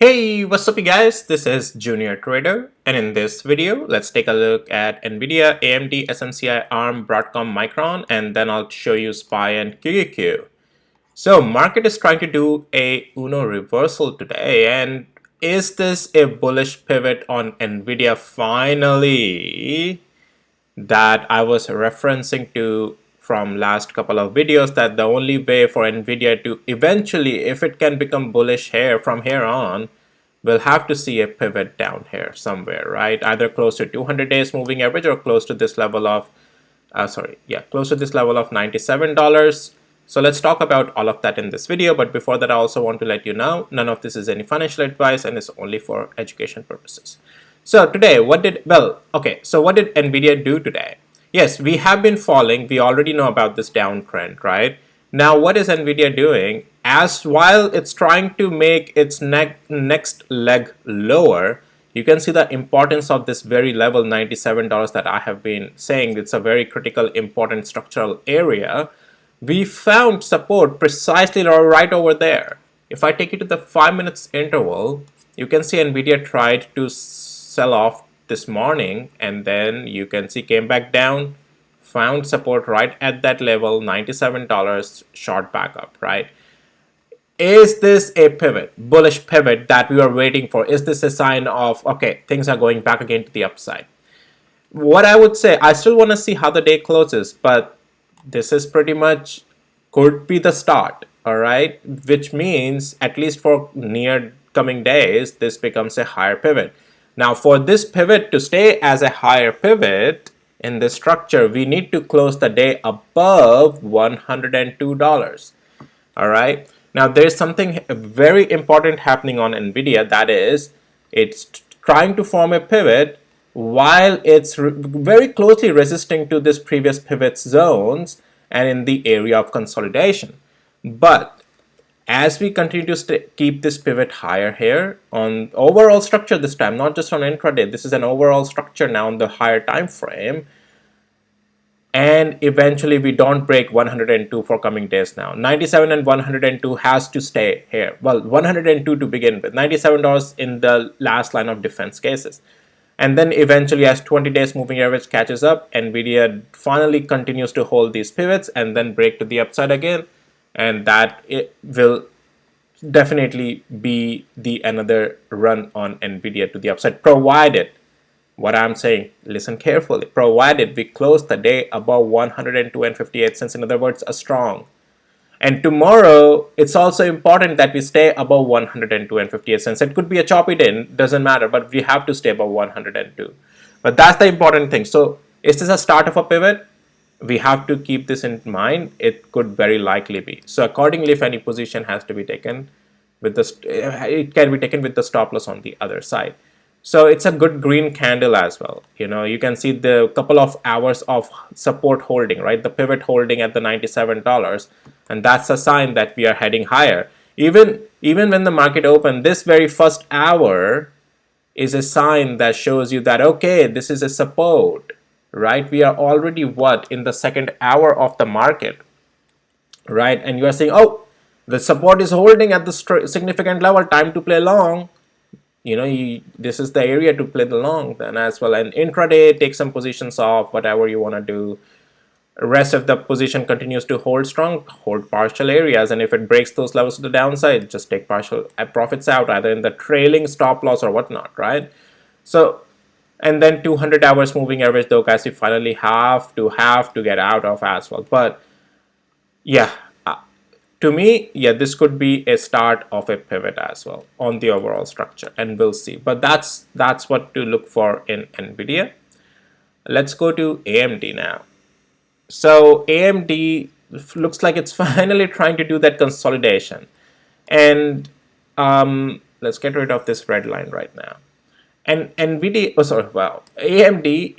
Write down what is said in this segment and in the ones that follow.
Hey, what's up you guys? This is Junior Trader, and in this video, let's take a look at Nvidia, AMD, SMCI, ARM, Broadcom, Micron, and then I'll show you SPY and QQQ. So, market is trying to do a Uno reversal today, and is this a bullish pivot on Nvidia finally? That I was referencing to from last couple of videos, that the only way for Nvidia to eventually, if it can become bullish here from here on, we'll have to see a pivot down here somewhere, right? Either close to 200 days moving average or close to this level of close to this level of $97. So let's talk about all of that in this video. But before that, I also want to let you know, none of this is any financial advice and it's only for education purposes. So today, what did Nvidia do today? Yes, we have been falling. We already know about this downtrend, right? Now, what is Nvidia doing? As while it's trying to make its next leg lower, you can see the importance of this very level $97 that I have been saying. It's a very critical, important structural area. We found support precisely right over there. If I take you to the 5 minutes interval, you can see Nvidia tried to sell off this morning, and then you can see came back down, found support right at that level, $97, short back up, right? Is this a pivot, bullish pivot that we are waiting for? Is this a sign of, okay, things are going back again to the upside? What I would say, I still want to see how the day closes, but this is pretty much could be the start, all right? Which means at least for near coming days, this becomes a higher pivot. Now, for this pivot to stay as a higher pivot in this structure, we need to close the day above $102. All right. Now, there's something very important happening on Nvidia, that is, it's trying to form a pivot while it's very closely resisting to this previous pivot zones and in the area of consolidation. But as we continue to keep this pivot higher here on overall structure this time, not just on intraday, this is an overall structure now on the higher time frame, and eventually we don't break 102 for coming days now. 97 and 102 has to stay here. Well, 102 to begin with, $97 in the last line of defense cases. And then eventually, as 20 days moving average catches up, Nvidia finally continues to hold these pivots and then break to the upside again. And that it will definitely be the another run on Nvidia to the upside, provided, what I'm saying, listen carefully, provided we close the day above 102.58 in other words, a strong. And tomorrow, it's also important that we stay above 102.58. It could be a choppy day, doesn't matter, but we have to stay above 102. But that's the important thing. So is this a start of a pivot? We have to keep this in mind. It could very likely be. So accordingly, if any position has to be taken with this, it can be taken with the stop loss on the other side. So it's a good green candle as well. You know, you can see the couple of hours of support holding, right? The pivot holding at the $97, and that's a sign that we are heading higher. Even when the market opened, this very first hour is a sign that shows you that, okay, this is a support, right? We are already what, in the second hour of the market, right? And you are saying, oh, the support is holding at the significant level, time to play long. You know, this is the area to play the long then as well. And intraday, take some positions off, whatever you want to do. Rest of the position continues to hold strong, hold partial areas, and if it breaks those levels to the downside, just take partial profits out, either in the trailing stop loss or whatnot, right? So, and then 200 hours moving average, though, guys, you finally have to get out of as well. But yeah, to me, yeah, this could be a start of a pivot as well on the overall structure, and we'll see. But that's what to look for in Nvidia. Let's go to AMD now. So AMD looks like it's finally trying to do that consolidation, and let's get rid of this red line right now. And Nvidia, AMD,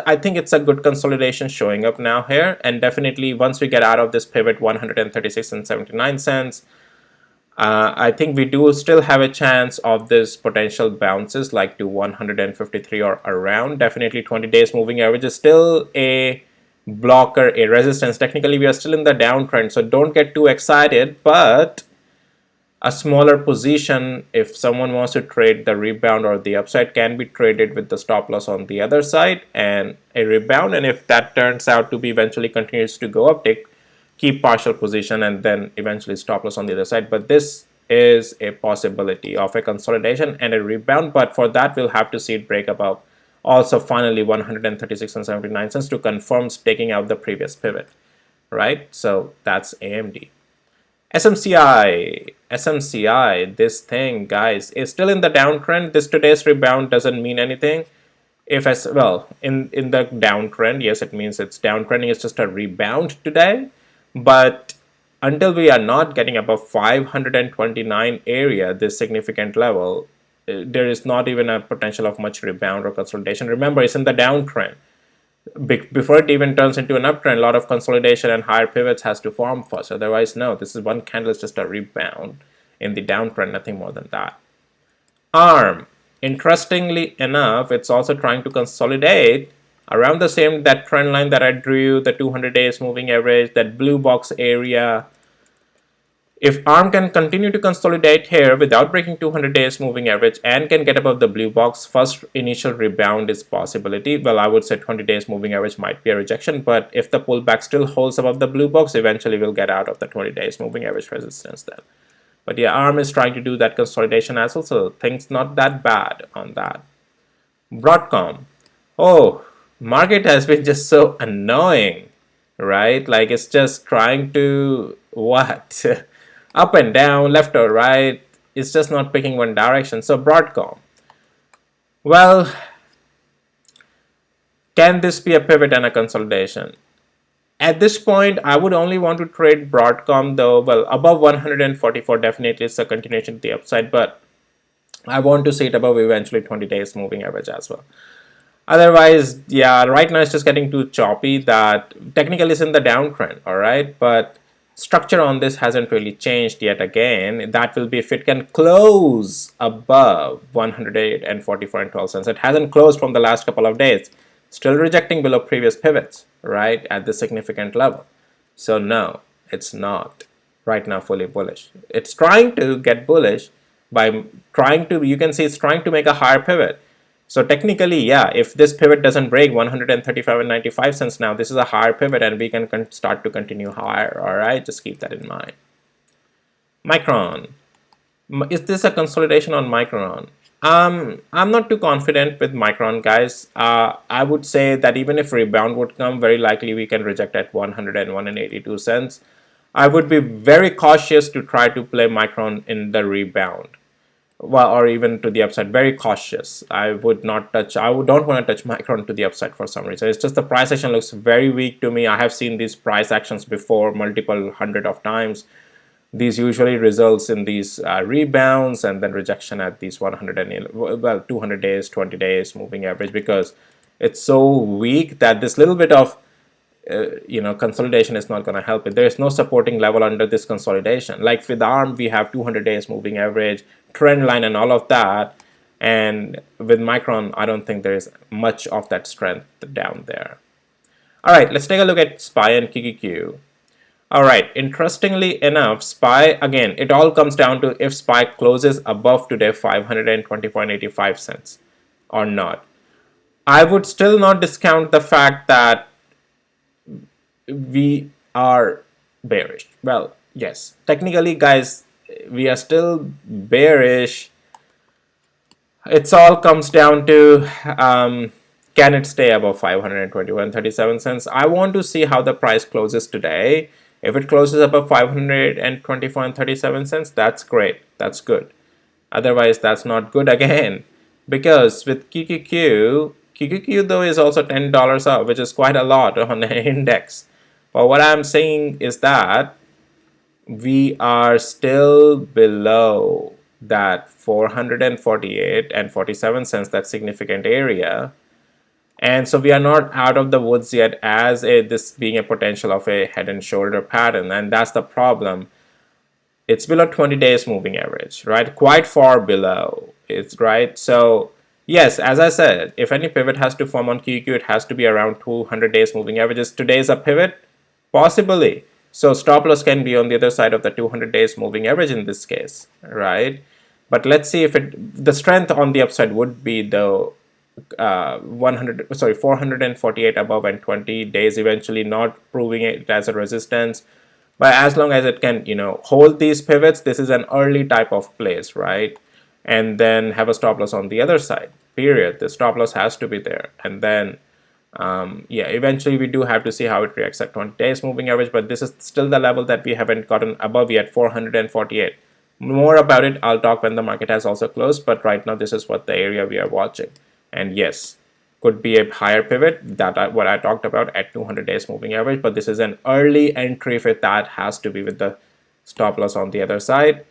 I think it's a good consolidation showing up now here, and definitely once we get out of this pivot 136.79, I think we do still have a chance of this potential bounces like to 153 or around. Definitely 20 days moving average is still a blocker, a resistance. Technically, we are still in the downtrend, so don't get too excited, but A smaller position, if someone wants to trade the rebound or the upside, can be traded with the stop loss on the other side and a rebound. And if that turns out to be eventually continues to go up, keep partial position and then eventually stop loss on the other side. But this is a possibility of a consolidation and a rebound. But for that, we'll have to see it break above also finally 136 and 79 cents to confirm taking out the previous pivot, right? So that's AMD. SMCI, this thing, guys, is still in the downtrend. This today's rebound doesn't mean anything. If as well in the downtrend, yes, it means it's downtrending. It's just a rebound today, but until we are not getting above 529 area, this significant level, there is not even a potential of much rebound or consolidation. Remember, it's in the downtrend. Before it even turns into an uptrend, a lot of consolidation and higher pivots has to form first. Otherwise, no, this is one candle, is just a rebound in the downtrend, nothing more than that. ARM, interestingly enough, it's also trying to consolidate around the same that trend line that I drew, the 200 days moving average, that blue box area. If ARM can continue to consolidate here without breaking 200 days moving average and can get above the blue box, first initial rebound is possibility. Well, I would say 20 days moving average might be a rejection, but if the pullback still holds above the blue box, eventually we'll get out of the 20 days moving average resistance then. But yeah, ARM is trying to do that consolidation as well, so things not that bad on that. Broadcom. Oh, market has been just so annoying, right? Like it's just trying to what? Up and down, left or right. It's just not picking one direction. So Broadcom. Well, can this be a pivot and a consolidation? At this point, I would only want to trade Broadcom though. Well, above 144 definitely is a continuation to the upside, but I want to see it above eventually 20 days moving average as well. Otherwise, yeah, right now it's just getting too choppy that technically it's in the downtrend, all right? But structure on this hasn't really changed yet again. That will be if it can close above 144 and 12 cents. It hasn't closed from the last couple of days. Still rejecting below previous pivots, right, at the significant level. So no, it's not right now fully bullish. It's trying to get bullish by trying to, you can see it's trying to make a higher pivot. So technically, yeah, if this pivot doesn't break 135 and 95 cents now, this is a higher pivot and we can start to continue higher, all right? Just keep that in mind. Micron. Is this a consolidation on Micron? I'm not too confident with Micron, guys. I would say that even if rebound would come, very likely we can reject at 101 and 82 cents. I would be very cautious to try to play Micron in the rebound. Well, or even to the upside, very cautious. I would not touch, don't want to touch Micron to the upside for some reason. It's just the price action looks very weak to me. I have seen these price actions before multiple hundred of times. These usually results in these rebounds and then rejection at these 200 days, 20 days moving average, because it's so weak that this little bit of consolidation is not going to help it. There is no supporting level under this consolidation. Like with ARM, we have 200 days moving average, trend line and all of that. And with Micron, I don't think there is much of that strength down there. All right, let's take a look at SPY and QQQ. All right, interestingly enough, SPY, again, it all comes down to if SPY closes above today 524.85 cents or not. I would still not discount the fact that we are bearish. Well, yes, technically, guys, we are still bearish. It's all comes down to can it stay above 521.37 cents? I want to see how the price closes today. If it closes above 524.37 cents, that's great. That's good. Otherwise, that's not good again. Because with QQQ though is also $10 up, which is quite a lot on an index. But what I'm saying is that we are still below that 448 and 47 cents, that significant area. And so we are not out of the woods yet as this being a potential of a head and shoulder pattern. And that's the problem. It's below 20 days moving average, right? Quite far below. It's right. So yes, as I said, if any pivot has to form on QQ, it has to be around 200 days moving averages. Today is a pivot, possibly. So stop loss can be on the other side of the 200 days moving average in this case, right? But let's see if the strength on the upside would be the 448 above and 20 days eventually not proving it as a resistance. But as long as it can, hold these pivots, this is an early type of place, right? And then have a stop loss on the other side, period. The stop loss has to be there. And then yeah, eventually we do have to see how it reacts at 20 days moving average, but this is still the level that we haven't gotten above yet, 448. More about it I'll talk when the market has also closed, but right now this is what the area we are watching. And yes, could be a higher pivot, what I talked about at 200 days moving average, but this is an early entry for that, has to be with the stop loss on the other side,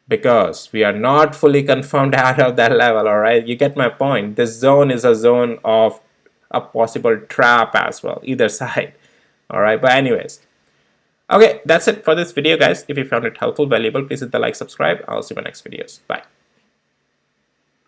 because we are not fully confirmed out of that level. All right, you get my point. This zone is a zone of a possible trap as well, either side. All right, but anyways, okay, that's it for this video, guys. If you found it helpful, valuable, please hit the like, subscribe. I'll see you in my next videos. Bye.